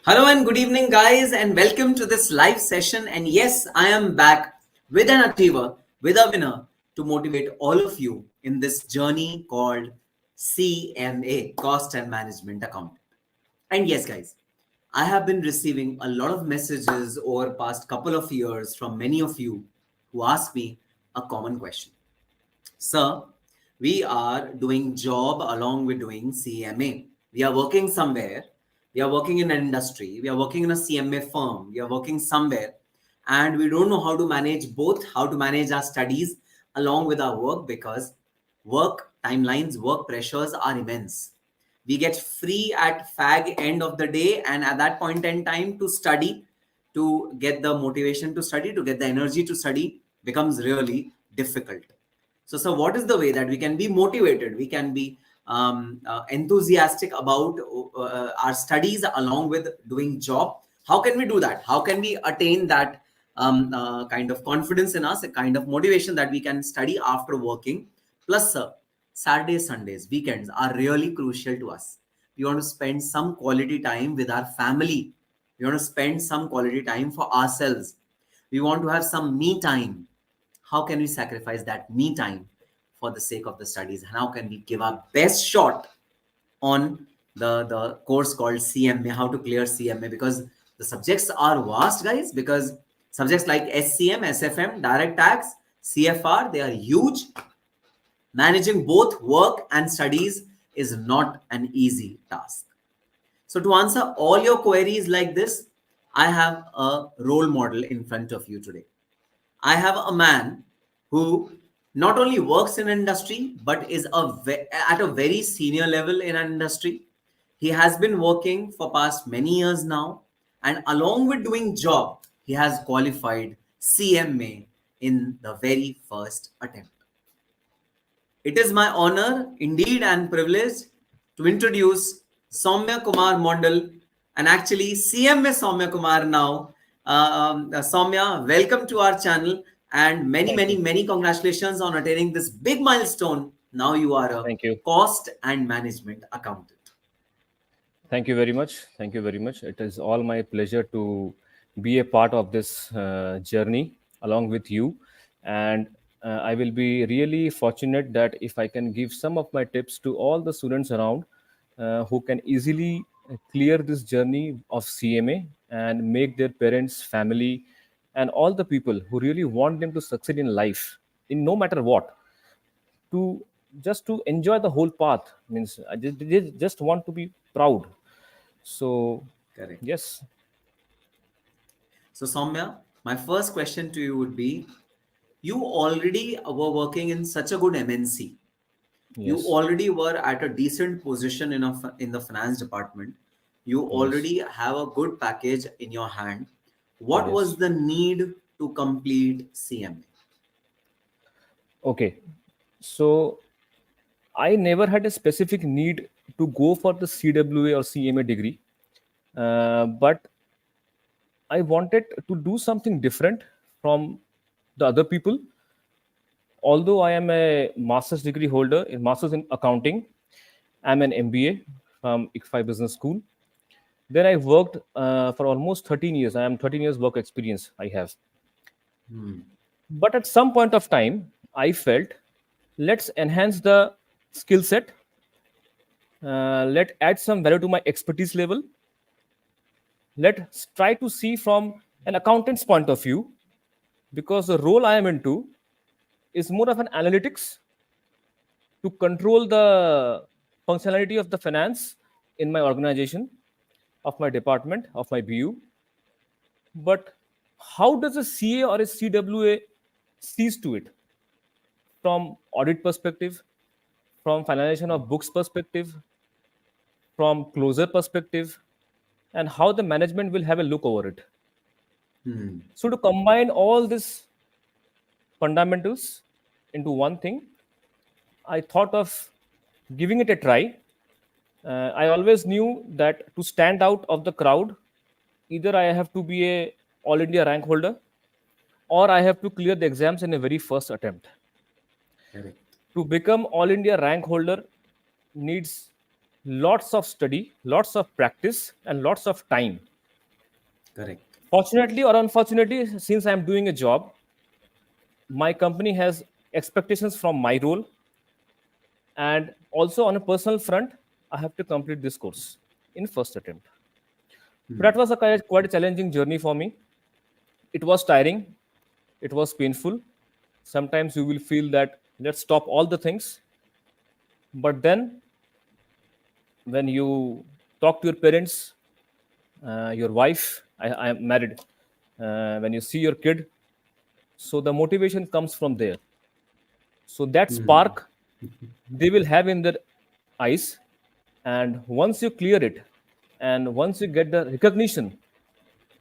Hello and good evening, guys, and welcome to this live session. And yes, I am back with an achiever, with a winner to motivate all of you in this journey called CMA, Cost and Management Accounting. And yes, guys, I have been receiving a lot of messages over past couple of years from many of you who ask me a common question. Sir, we are doing job along with doing CMA. We are working somewhere. We are working in an industry. We are working in a CMA firm. We are working somewhere. And we don't know how to manage both, how to manage our studies along with our work because work timelines, work pressures are immense. We get free at fag end of the day, and at that point in time to study, to get the motivation to study, to get the energy to study becomes really difficult. So what is the way that we can be motivated? We can be enthusiastic about our studies along with doing job. How can we do that? How can we attain that kind of confidence in us, a kind of motivation that we can study after working? Plus, Saturdays, Sundays, weekends are really crucial to us. We want to spend some quality time with our family. We want to spend some quality time for ourselves. We want to have some me time. How can we sacrifice that me time for the sake of the studies, and how can we give our best shot on the course called CMA, how to clear CMA, because the subjects are vast, guys, because subjects like SCM, SFM, direct tax, CFR, they are huge. Managing both work and studies is not an easy task. So to answer all your queries like this, I have a role model in front of you today. I have a man who not only works in industry but is at a very senior level in an industry. He has been working for past many years now, and along with doing job, he has qualified CMA in the very first attempt. It is my honor, indeed, and privilege to introduce Soumya Kumar Mondal, and actually CMA Soumya Kumar now. Soumya, welcome to our channel, and many, Thank many, you. many congratulations on attaining this big milestone. Now you are a Thank you. cost and management accountant. Thank you very much. Thank you very much. It is all my pleasure to be a part of this journey along with you. And I will be really fortunate that if I can give some of my tips to all the students around who can easily clear this journey of CMA and make their parents, family, and all the people who really want them to succeed in life, in no matter what, to just to enjoy the whole path. Means I just want to be proud. So Correct. yes. So, Soumya, my first question to you would be, you already were working in such a good MNC. You Yes. already were at a decent position in the finance department. You Yes. already have a good package in your hand. What was Yes. the need to complete CMA? Okay, so I never had a specific need to go for the CWA or CMA degree, but I wanted to do something different from the other people. Although I am a master's degree holder in masters in accounting, I'm an MBA from ICFI Business School. Then I worked for almost 13 years. I am 13 years work experience I have. Hmm. But at some point of time, I felt let's enhance the skill set. Let add some value to my expertise level. Let's try to see from an accountant's point of view, because the role I am into is more of an analytics to control the functionality of the finance in my organization, of my department, of my BU. But how does a CA or a CWA sees to it from audit perspective, from finalization of books perspective, from closer perspective, and how the management will have a look over it? Hmm. So to combine all these fundamentals into one thing, I thought of giving it a try. I always knew that to stand out of the crowd, either I have to be a all India rank holder or I have to clear the exams in a very first attempt. Correct. To become all India rank holder needs lots of study, lots of practice, and lots of time. Correct. Fortunately or unfortunately, since I'm doing a job, my company has expectations from my role, and also on a personal front, I have to complete this course in first attempt. So that was a quite a challenging journey for me. It was tiring, it was painful. Sometimes you will feel that let's stop all the things, but then when you talk to your parents, your wife, I am married, when you see your kid, so the motivation comes from there. So that spark they will have in their eyes, and once you clear it and once you get the recognition,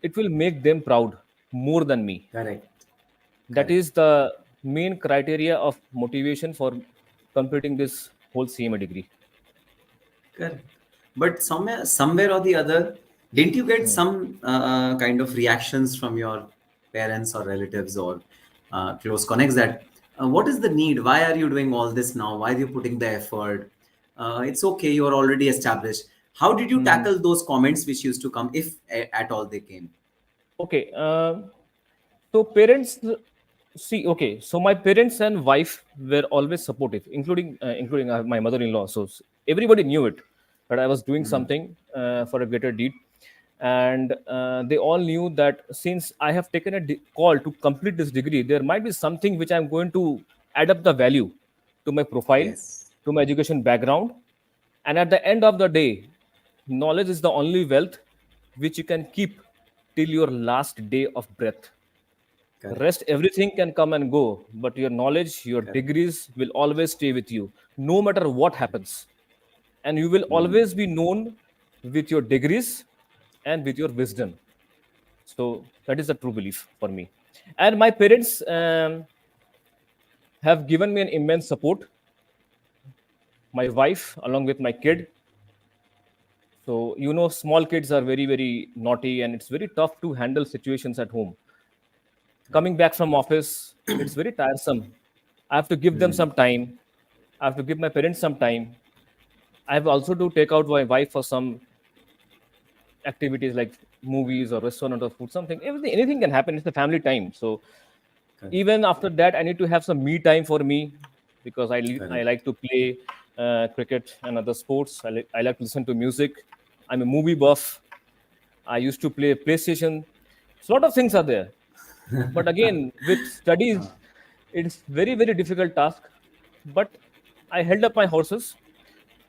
it will make them proud more than me. Correct. That Correct. is the main criteria of motivation for completing this whole CMA degree. Correct. But somewhere or the other, didn't you get some kind of reactions from your parents or relatives or close connects that what is the need? Why are you doing all this now? Why are you putting the effort? It's okay, you're already established. How did you Mhm. tackle those comments which used to come, if at all they came? Okay, so parents see. Okay, so my parents and wife were always supportive, including my mother-in-law. So everybody knew it that I was doing something for a greater deed, and they all knew that since I have taken a call to complete this degree, there might be something which I'm going to add up the value to my profile, Yes. to my education background, and at the end of the day, knowledge is the only wealth which you can keep till your last day of breath. Correct. Rest, everything can come and go, but your knowledge, your Correct. degrees will always stay with you, no matter what happens. And you will always be known with your degrees and with your wisdom. So that is a true belief for me. And my parents have given me an immense support. My wife, along with my kid. So small kids are very, very naughty, and it's very tough to handle situations at home. Coming back from office, it's very tiresome. I have to give them some time. I have to give my parents some time. I have also to take out my wife for some activities like movies or restaurant or food, something. Everything, anything can happen. It's the family time. So Correct. even after that, I need to have some me time for me because I Correct. like to play cricket and other sports. I like to listen to music. I'm a movie buff. I used to play PlayStation. So a lot of things are there. But again, with studies, it's very, very difficult task. But I held up my horses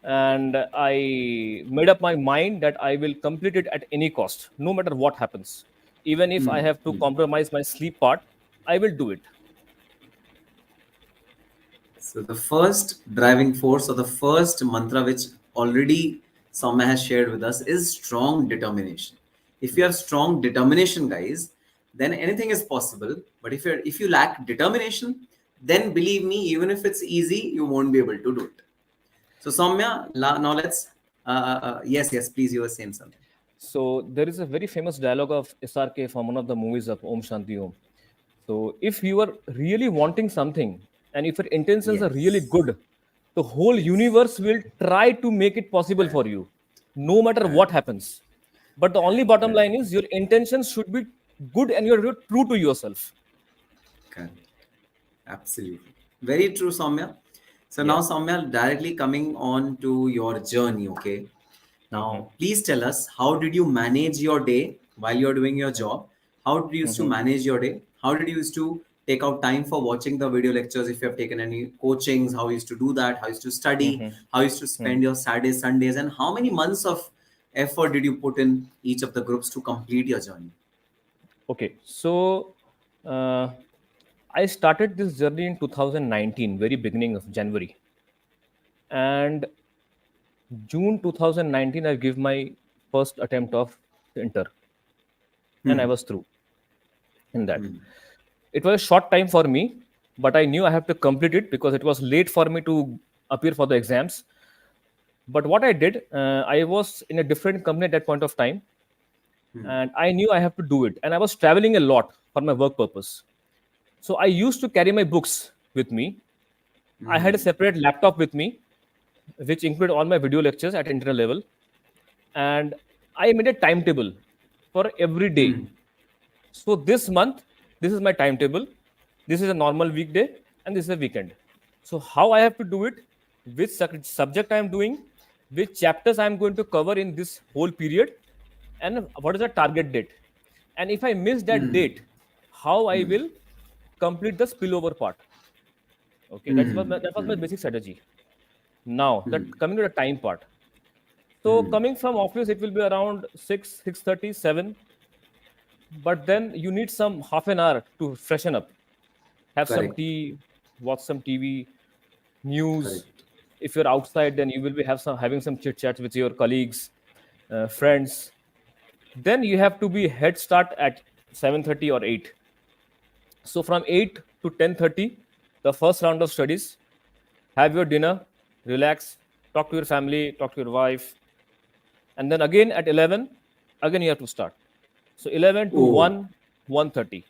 and I made up my mind that I will complete it at any cost, no matter what happens. Even if I have to compromise my sleep part, I will do it. So the first driving force or the first mantra which already Soumya has shared with us is strong determination. If you have Yes. strong determination, guys, then anything is possible. But if you lack determination, then believe me, even if it's easy, you won't be able to do it. So Soumya, now let's yes, please, you were saying something. So there is a very famous dialogue of SRK from one of the movies of Om Shanti Om. So if you are really wanting something and if your intentions are really Yes. good, the whole Yes. universe will try to make it possible Correct. for you, no matter what Correct. happens. But the only bottom Correct. line is your intentions should be good and you're true to yourself. Correct. Absolutely. Very true, Soumya. So Yeah. now, Soumya, directly coming on to your journey, okay? Mm-hmm. Now, please tell us, how did you manage your day while you're doing your job? How did you used to Mm-hmm. manage your day? How did you used to take out time for watching the video lectures? If you have taken any coachings, how you used to do that? How you used to study? How you used to Mm-hmm. spend your Saturdays, Sundays? And how many months of effort did you put in each of the groups to complete your journey? Okay. So uh, I started this journey in 2019, very beginning of January. And June 2019, I gave my first attempt of inter, and I was through in that. It was a short time for me, but I knew I have to complete it because it was late for me to appear for the exams. But what I did, I was in a different company at that point of time, and I knew I have to do it. And I was traveling a lot for my work purpose. So I used to carry my books with me. I had a separate laptop with me, which included all my video lectures at internal level, and I made a timetable. for every day. So this month, this is my timetable. This is a normal weekday and this is a weekend. So how I have to do it, which subject I am doing, which chapters I am going to cover in this whole period, and what is the target date. And if I miss that date, how I will complete the spillover part. Okay, that was my basic strategy. Now, that coming to the time part. So coming from office, it will be around 6, 6:30, 7. But then you need some half an hour to freshen up, have some Correct. tea, watch some TV, news. Correct. If you're outside, then you will be having some chit chats with your colleagues, friends. Then you have to be head start at 7:30 or 8. So from 8 to 10:30, the first round of studies. Have your dinner, relax, talk to your family, talk to your wife, and then again at 11, again you have to start. So 11 to Oh, 1, 1:30,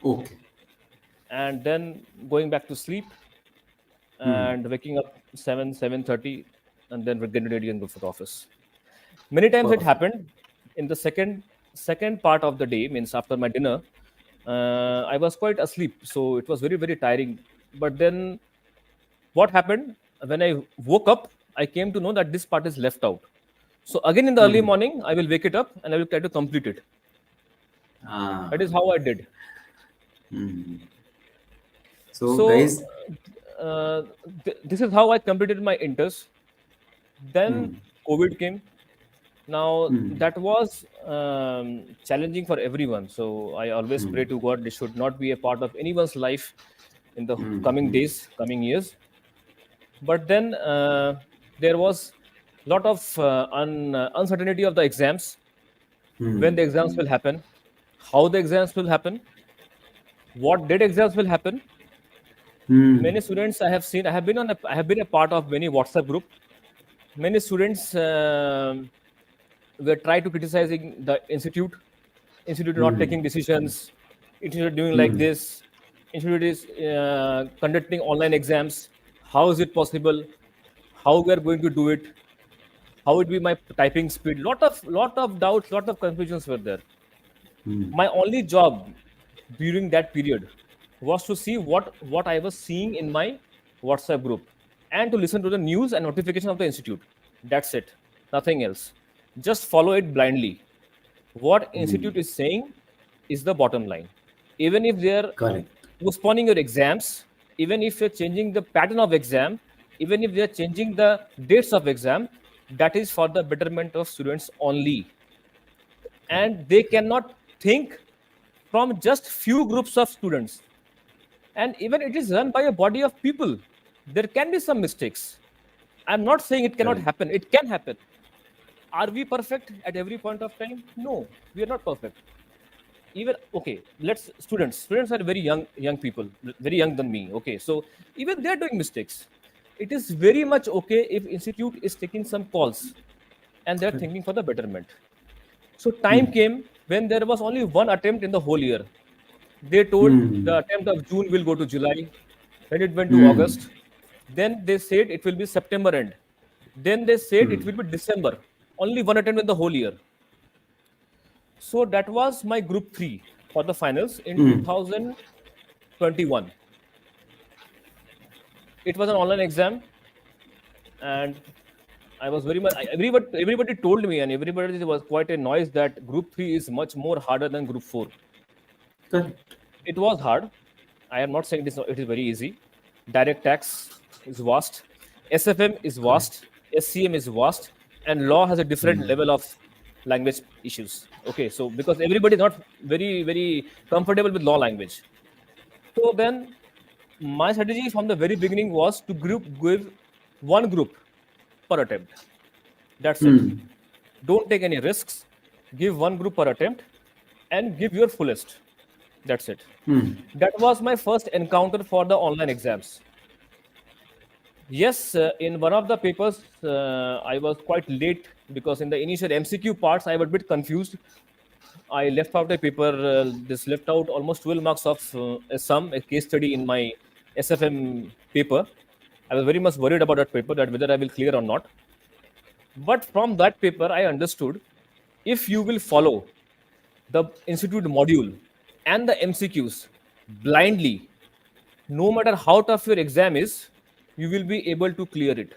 okay. and then going back to sleep and waking up 7, 7:30, and then we're getting ready and go for the office. Many times it Perfect. happened in the second part of the day, means after my dinner, I was quite asleep, so it was very, very tiring. But then what happened when I woke up, I came to know that this part is left out. So again in the early morning, I will wake it up and I will try to complete it. Ah, That is how I did. so So guys, this is how I completed my inters. Then COVID came. Now that was challenging for everyone. So I always pray to God this should not be a part of anyone's life in the coming days, coming years. But then there was lot of uncertainty of the exams, when the exams will happen, how the exams will happen, what date exams will happen. Many students I have seen, I have been a part of many WhatsApp group. Many students were trying to criticizing the institute not taking decisions, institute doing like this, institute is conducting online exams. How is it possible? How we are going to do it? How would be my typing speed? Lot of doubts, lot of confusions were there. My only job during that period was to see what I was seeing in my WhatsApp group and to listen to the news and notification of the institute. That's it, nothing else. Just follow it blindly. What institute is saying is the bottom line. Even if they're correct. postponing your exams, even if you're changing the pattern of exam, even if they're changing the dates of exam, that is for the betterment of students only. And they cannot think from just few groups of students. And even it is run by a body of people. There can be some mistakes. I'm not saying it cannot Correct. happen. It can happen. Are we perfect at every point of time? No, we are not perfect. Even okay, students are very young people, very young than me. Okay, so even they're doing mistakes. It is very much okay if institute is taking some calls and they're thinking for the betterment. So time came when there was only one attempt in the whole year. They told the attempt of June will go to July. Then it went to August. Then they said it will be September end. Then they said it will be December. Only one attempt in the whole year. So that was my group 3 for the finals in 2021. It was an online exam, and I was very much. Everybody told me, and everybody was quite a noise that group 3 is much more harder than group 4. Correct. It was hard. I am not saying it is very easy. Direct tax is vast. SFM is vast. SCM is vast, and law has a different level of language issues. Okay, so because everybody is not very comfortable with law language. So then my strategy from the very beginning was to give one group per attempt. That's it. Don't take any risks. Give one group per attempt and give your fullest. That's it. That was my first encounter for the online exams. Yes, in one of the papers, I was quite late because in the initial MCQ parts, I was a bit confused. I left out a paper, this left out almost 12 marks of a case study in my SFM paper. I was very much worried about that paper, that whether I will clear or not. But from that paper, I understood if you will follow the institute module and the MCQs blindly, no matter how tough your exam is, you will be able to clear it.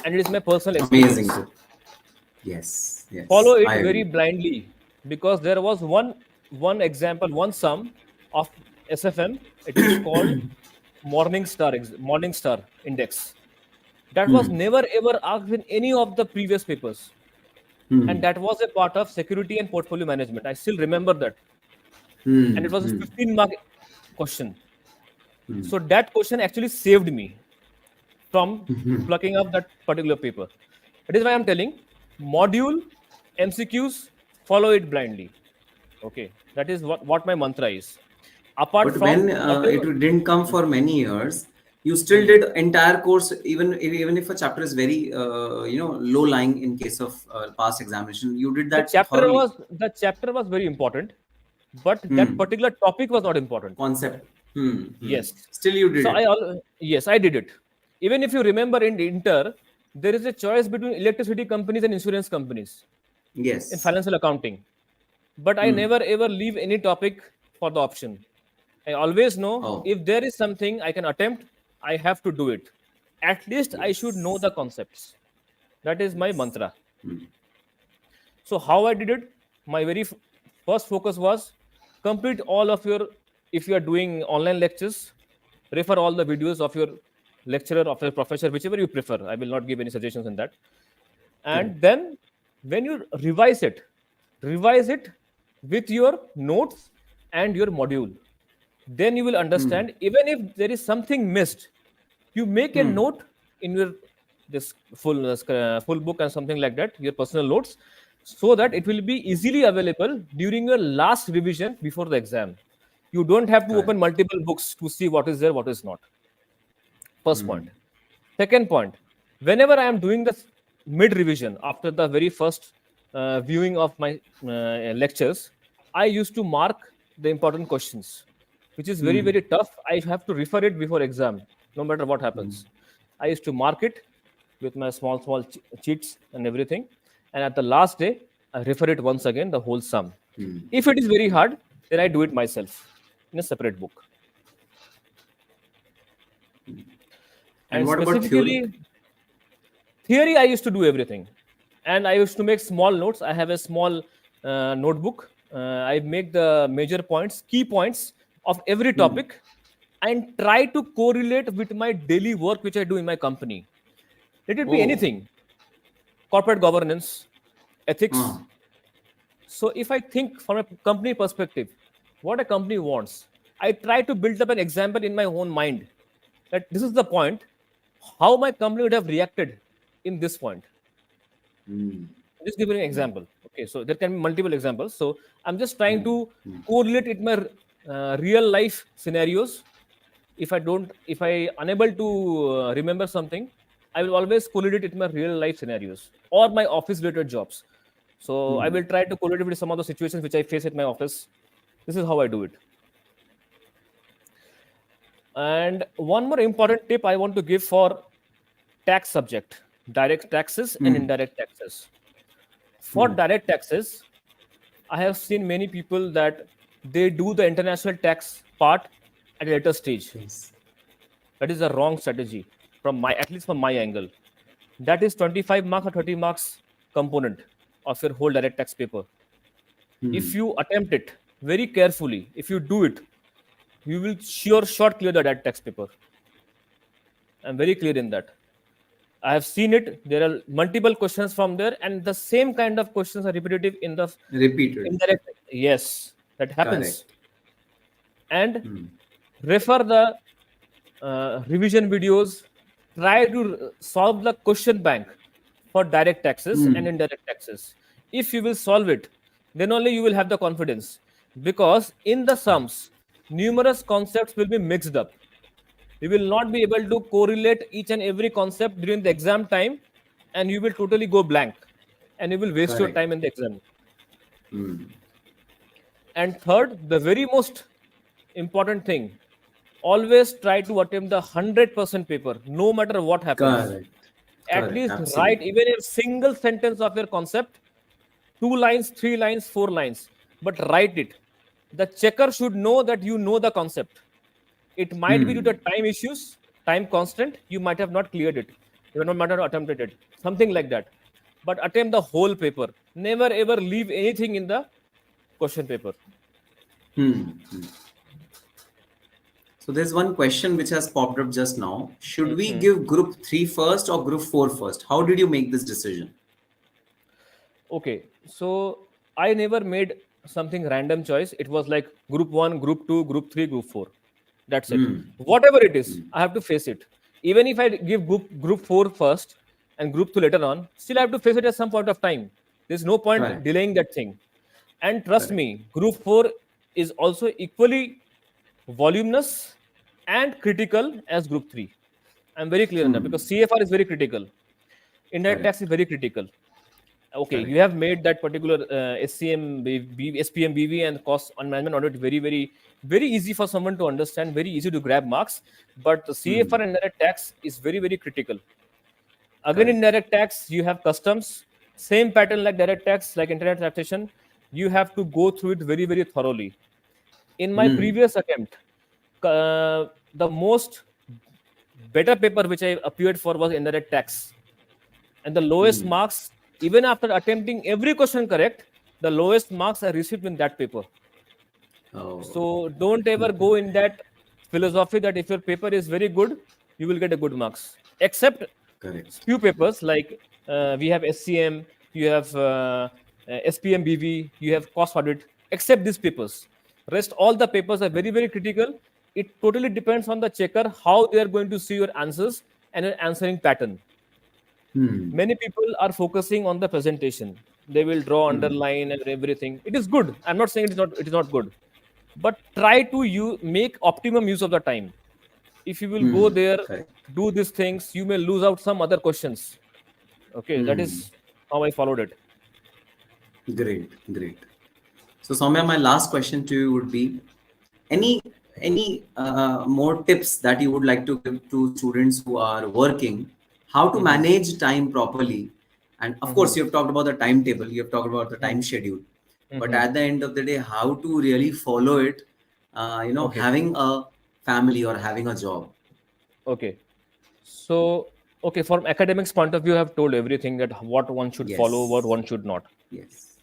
And it is my personal Amazing. experience. Yes, Follow yes, it I very agree. blindly, because there was one example, one sum of SFM. It is called Morning Star Index. That was never ever asked in any of the previous papers, and that was a part of security and portfolio management. I still remember that, and it was a 15-mark question. So that question actually saved me from plucking up that particular paper. That is why I'm telling module, MCQs, follow it blindly. Okay, that is what my mantra is. Apart But when from it whatever. didn't come for many years, you still did entire course, even if a chapter is very low lying in case of past examination, you did the that chapter thoroughly. was the chapter was very important, but that Hmm. particular topic was not important. Concept. Yes. Still, you did So it. yes, I did it. Even if you remember in Inter, there is a choice between electricity companies and insurance companies in Yes. financial accounting. But I never ever leave any topic for the option. I always know Oh, if there is something I can attempt, I have to do it. At least I should know yes. the concepts. That is my Yes. mantra. So how I did it? My very first focus was complete all of your. If you are doing online lectures, refer all the videos of your lecturer, of your professor, whichever you prefer. I will not give any suggestions in that. Correct. And then when you revise it with your notes and your module. Then you will understand. Even if there is something missed, you make a note in your this full book and something like that, your personal notes, so that it will be easily available during your last revision before the exam. You don't have to open Correct. multiple books to see what is there, what is not. First point. Second point, whenever I am doing the mid revision after the very first viewing of my lectures, I used to mark the important questions, which is very, very tough. I have to refer it before exam, no matter what happens. I used to mark it with my small cheats and everything. And at the last day, I refer it once again, the whole sum. If it is very hard, then I do it myself in a separate book. And And what about theory? specifically, theory, I used to do everything, and I used to make small notes. I have a small notebook. I make the major points, key points of every topic, and try to correlate with my daily work which I do in my company. Let it be Oh, anything: corporate governance, ethics. uh, So if I think from a company perspective, what a company wants, I try to build up an example in my own mind that this is the point, how my company would have reacted in this point. Just give you an example. Okay, so there can be multiple examples. So I'm just trying to correlate it my real life scenarios. If I unable to remember something, I will always correlate it with my real life scenarios or my office related jobs. So I will try to correlate it with some of the situations which I face at my office. This is how I do it. And one more important tip I want to give for tax subject: direct taxes and indirect taxes. For direct taxes, I have seen many people that they do the international tax part at a later stage. yes. That is a wrong strategy from my, at least from my angle. That is 25 marks or 30 marks component of your whole direct tax paper. If you attempt it very carefully, if you do it, you will short clear the direct tax paper. I'm very clear in that. I have seen it. There are multiple questions from there, and the same kind of questions are repetitive in the Repeated. indirect. Yes, that happens. Correct. And refer the revision videos. Try to solve the question bank for direct taxes and indirect taxes. If you will solve it, then only you will have the confidence, because in the sums, numerous concepts will be mixed up. You will not be able to correlate each and every concept during the exam time, and you will totally go blank, and you will waste your Correct. time in the exam. And third, the very most important thing, always try to attempt the 100% paper, no matter what happens. Correct. At Correct. least write Absolutely. even a single sentence of your concept 2 lines, 3 lines, 4 lines, but write it. The checker should know that you know the concept. It might be due to time issues, time constant. You might have not cleared it. You might not have attempted it. Something like that. But attempt the whole paper. Never ever leave anything in the question paper. So there's one question which has popped up just now. Should we give group 3 first or group 4 first? How did you make this decision? Okay, so I never made something random choice. It was like group 1, group 2, group 3, group 4. That's it. Whatever it is, I have to face it. Even if I give group 4 first and group 2 later on, still I have to face it at some point of time. There's no point delaying that thing. And trust me, group 4 is also equally voluminous and critical as group 3. I'm very clear on that because CFR is very critical. Indirect tax is very critical. Okay, you have made that particular SPM BV and cost on management audit very easy for someone to understand, very easy to grab marks. But the CFR and indirect tax is very critical. Again, in direct tax, you have customs, same pattern like direct tax, like internet taxation. You have to go through it very thoroughly. In my previous attempt, the most better paper which I appeared for was indirect tax. And the lowest marks, even after attempting every question correct, the lowest marks I received in that paper. So don't ever go in that philosophy that if your paper is very good, you will get a good marks. Except few papers like we have SCM, you have SPM BV, you have cost audit. Except these papers, rest all the papers are very critical. It totally depends on the checker how they are going to see your answers and your answering pattern. Many people are focusing on the presentation. They will draw, underline, and everything. It is good. I'm not saying it is not good, but try to make optimum use of the time. If you will go there, do these things, you may lose out some other questions. Okay, that is how I followed it. Great. So Soumya, my last question to you would be: any more tips that you would like to give to students who are working, how to manage time properly? And of course, you have talked about the timetable, you have talked about the time schedule, but at the end of the day, how to really follow it, having a family or having a job. Okay. So, from academics point of view, I have told everything that what one should follow, what one should not. Yes.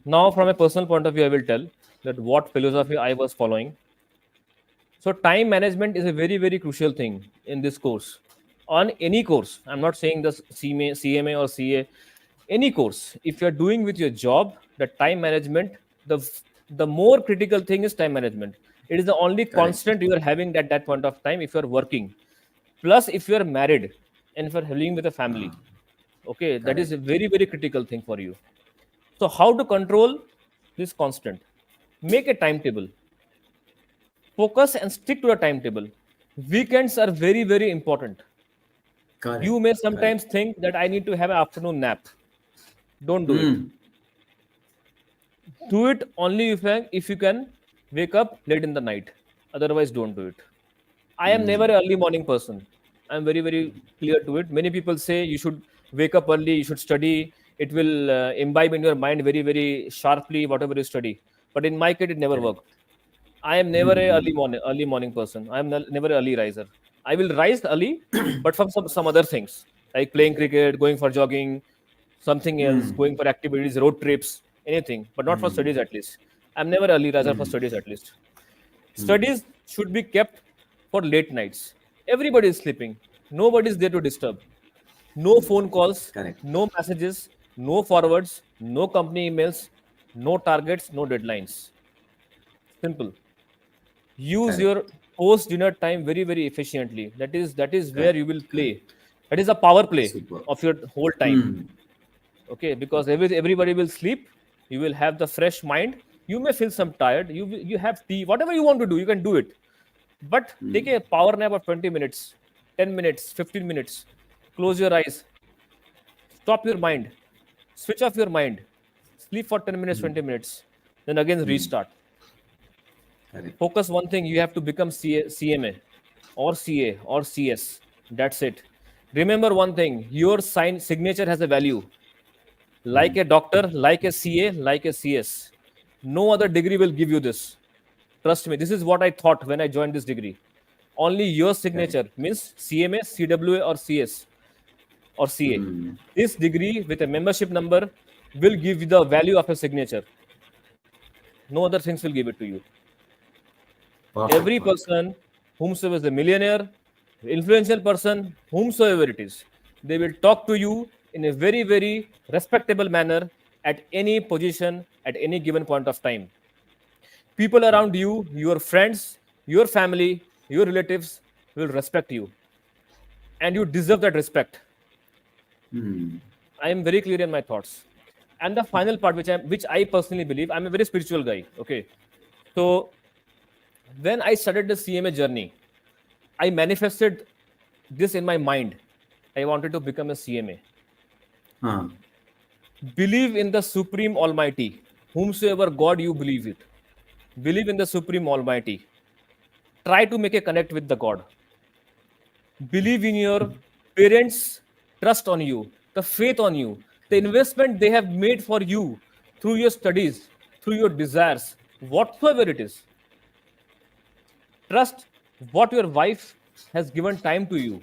Now, from a personal point of view, I will tell that what philosophy I was following. So, time management is a very crucial thing in this course. On any course, I'm not saying the CMA or CA, any course. If you're doing with your job, the time management, the more critical thing is time management. It is the only constant you are having at that point of time if you're working. Plus, if you're married and if you're living with a family, okay, that is a very critical thing for you. So how to control this constant? Make a timetable. Focus and stick to a timetable. Weekends are very important. You may sometimes think that I need to have an afternoon nap. Don't do it. Do it only if you can wake up late in the night. Otherwise, don't do it. I am never an early morning person. I'm very clear to it. Many people say you should wake up early, you should study. It will imbibe in your mind very sharply whatever you study. But in my case, it never worked. I am never a early morning person. I am never an early riser. I will rise early, but from some other things like playing cricket, going for jogging, something else, going for activities, road trips, anything, but not for studies at least. I'm never early riser for studies at least. Studies should be kept for late nights. Everybody is sleeping. Nobody is there to disturb. No phone calls, no messages, no forwards, no company emails, no targets, no deadlines. Simple. Use your post dinner time very efficiently. That is where you will play. That is a power play of your whole time. Okay, because everybody will sleep. You will have the fresh mind. You may feel some tired. You have tea. Whatever you want to do, you can do it. But take a power nap of 20 minutes, 10 minutes, 15 minutes. Close your eyes. Stop your mind. Switch off your mind. Sleep for 10 minutes, 20 minutes. Then again restart. Focus one thing. You have to become CMA or CA or CS. That's it. Remember one thing. Your signature has a value. Like a doctor, like a CA, like a CS. No other degree will give you this. Trust me, this is what I thought when I joined this degree. Only your Correct. signature means CMA, CWA, or CS or CA. This degree with a membership number will give you the value of a signature. No other things will give it to you. Perfect. Every Perfect. person, whomsoever is a millionaire, influential person, whomsoever it is, they will talk to you in a very, very respectable manner at any position, at any given point of time. People around you, your friends, your family, your relatives will respect you, and you deserve that respect. I am very clear in my thoughts. And the final part, which I personally believe, I'm a very spiritual guy. Okay, so when I started the CMA journey, I manifested this in my mind. I wanted to become a CMA. Huh. Believe in the Supreme Almighty, whomsoever God you believe it. Believe in the Supreme Almighty. Try to make a connect with the God. Believe in your parents' trust on you, the faith on you, the investment they have made for you through your studies, through your desires, whatsoever it is. Trust what your wife has given time to you,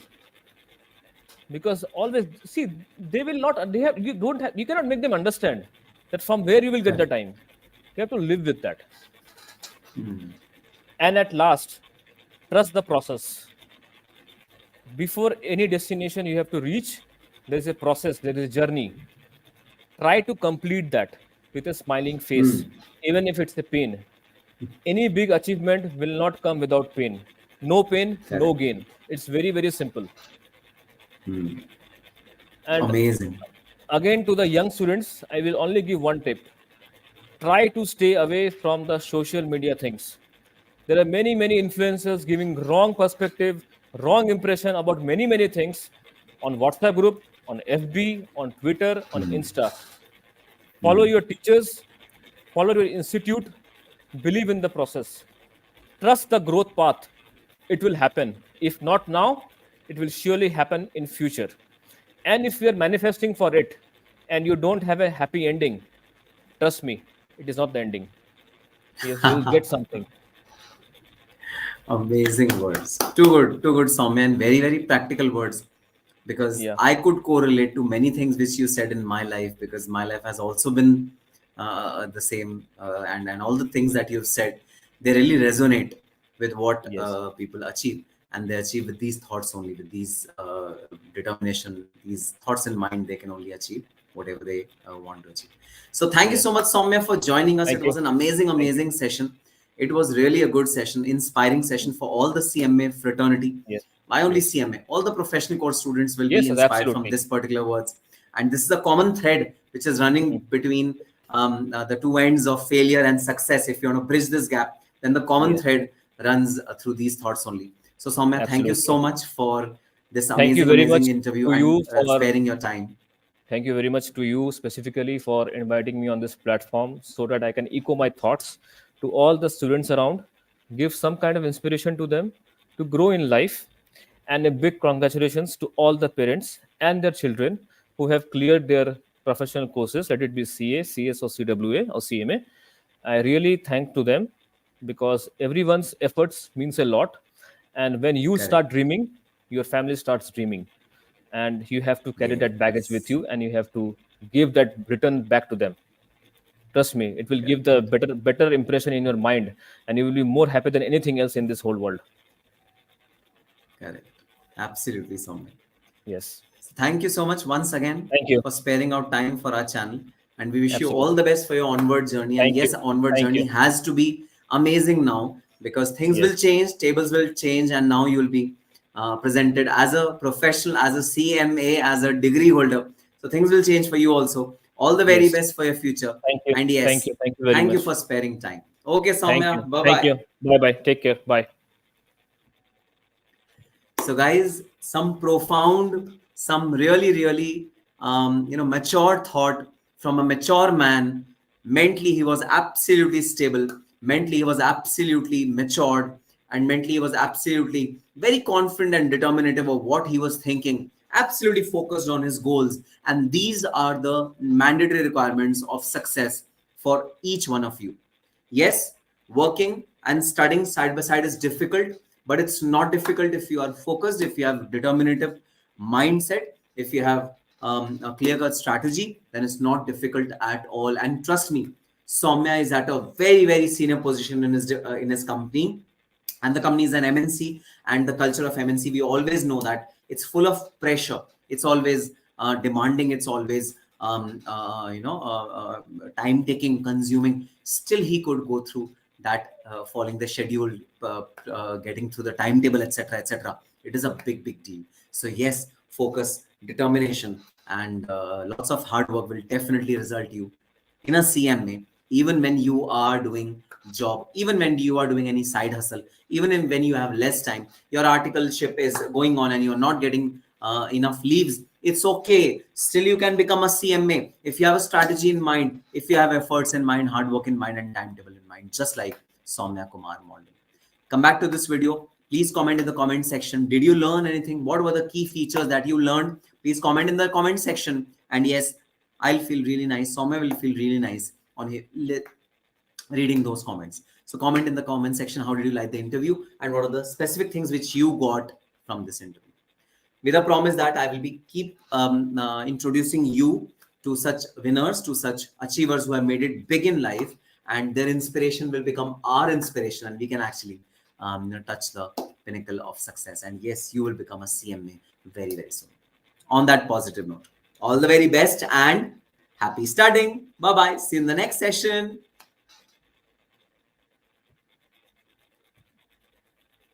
because always see, they will not, they have, you don't have, you cannot make them understand that from where you will get the Correct. time. You have to live with that. And at last, trust the process. Before any destination you have to reach, there is a process, there is a journey. Try to complete that with a smiling face, even if it's a pain. Any big achievement will not come without pain. No pain, no Correct. gain. It's very, very simple. And Amazing. again, to the young students, I will only give one tip. Try to stay away from the social media things. There are many, many influencers giving wrong perspective, wrong impression about many, many things on WhatsApp group, on FB, on Twitter, on Insta. Follow your teachers, follow your institute, believe in the process. Trust the growth path. It will happen. If not now, it will surely happen in future. And if you are manifesting for it and you don't have a happy ending, trust me, it is not the ending. Yes, you will get something. Amazing words. Too good, Soumya, and very, very practical words. Because Yeah. I could correlate to many things which you said in my life, because my life has also been the same, and all the things that you've said, they really resonate with what Yes. people achieve, and they achieve with these thoughts only, with these determination, these thoughts in mind, they can only achieve whatever they want to achieve. So thank you so Yes. much, Soumya, for joining us. It Thank you. was an amazing, Thank you. amazing session. It was really a good session, inspiring session for all the CMA fraternity. Yes. Why only Yes. CMA? All the professional course students will be Yes, yes, inspired from absolutely. this particular words. And this is a common thread which is running Mhm. between the two ends of failure and success. If you want to bridge this gap, then the common Yes, thread runs through these thoughts only. So, Soumya, thank you absolutely. so much for this Thank you amazing, very much amazing interview to and you for sparing your time. Thank you very much to you specifically for inviting me on this platform so that I can echo my thoughts to all the students around, give some kind of inspiration to them to grow in life. And a big congratulations to all the parents and their children who have cleared their professional courses, let it be CA, CS, or CWA, or CMA. I really thank to them because everyone's efforts means a lot. And when you Correct. start dreaming, your family starts dreaming, and you have to carry that baggage with Yes. you, and you have to give that return back to them. Trust me, it will give Correct. the better impression in your mind, and you will be more happy than anything else in this whole world. Correct. Absolutely, Soumya. Yes. So thank you so much once again Thank you. for sparing out time for our channel. And we wish you all Absolutely. the best for your onward journey. And Thank yes, you. onward Thank journey you. has to be amazing now, because things Yes. will change, tables will change, and now you'll be presented as a professional, as a CMA, as a degree holder. So things will change for you also. All the very Yes. best for your future. Thank you. And Thank yes, you. Thank you very thank you much. for sparing time. Okay, Thank you. Soumya, bye Thank bye. you. Bye bye. Take care. Bye. So, guys, some profound, some really, really, mature thought from a mature man. Mentally, he was absolutely stable. Mentally, he was absolutely matured, and mentally, he was absolutely very confident and determinative of what he was thinking absolutely focused on his goals. And these are the mandatory requirements of success for each one of you. Yes, working and studying side by side is difficult, but it's not difficult if you are focused, if you have determinative mindset, if you have a clear-cut strategy, then it's not difficult at all. And trust me, Soumya is at a very, very senior position in his company, and the company is an MNC, and the culture of MNC, we always know that it's full of pressure. It's always demanding. It's always time taking, consuming. Still, he could go through that, following the schedule, getting through the timetable, etc., etc. It is a big, big deal. So yes, focus, determination, and lots of hard work will definitely result you in a CMA, even when you are doing job, even when you are doing any side hustle, even when you have less time, your articleship is going on and you're not getting enough leaves, it's okay. Still, you can become a CMA if you have a strategy in mind, if you have efforts in mind, hard work in mind, and timetable in mind, just like Soumya Kumar Mondal. Come back to this video. Please comment in the comment section. Did you learn anything? What were the key features that you learned? Please comment in the comment section. And yes, I'll feel really nice. Soumya will feel really nice on reading those comments. So comment in the comment section, how did you like the interview and what are the specific things which you got from this interview. With a promise that I will be keep introducing you to such winners, to such achievers who have made it big in life, and their inspiration will become our inspiration, and we can actually touch the pinnacle of success. And yes, you will become a CMA very, very soon. On that positive note, all the very best and happy studying. Bye bye. See you in the next session.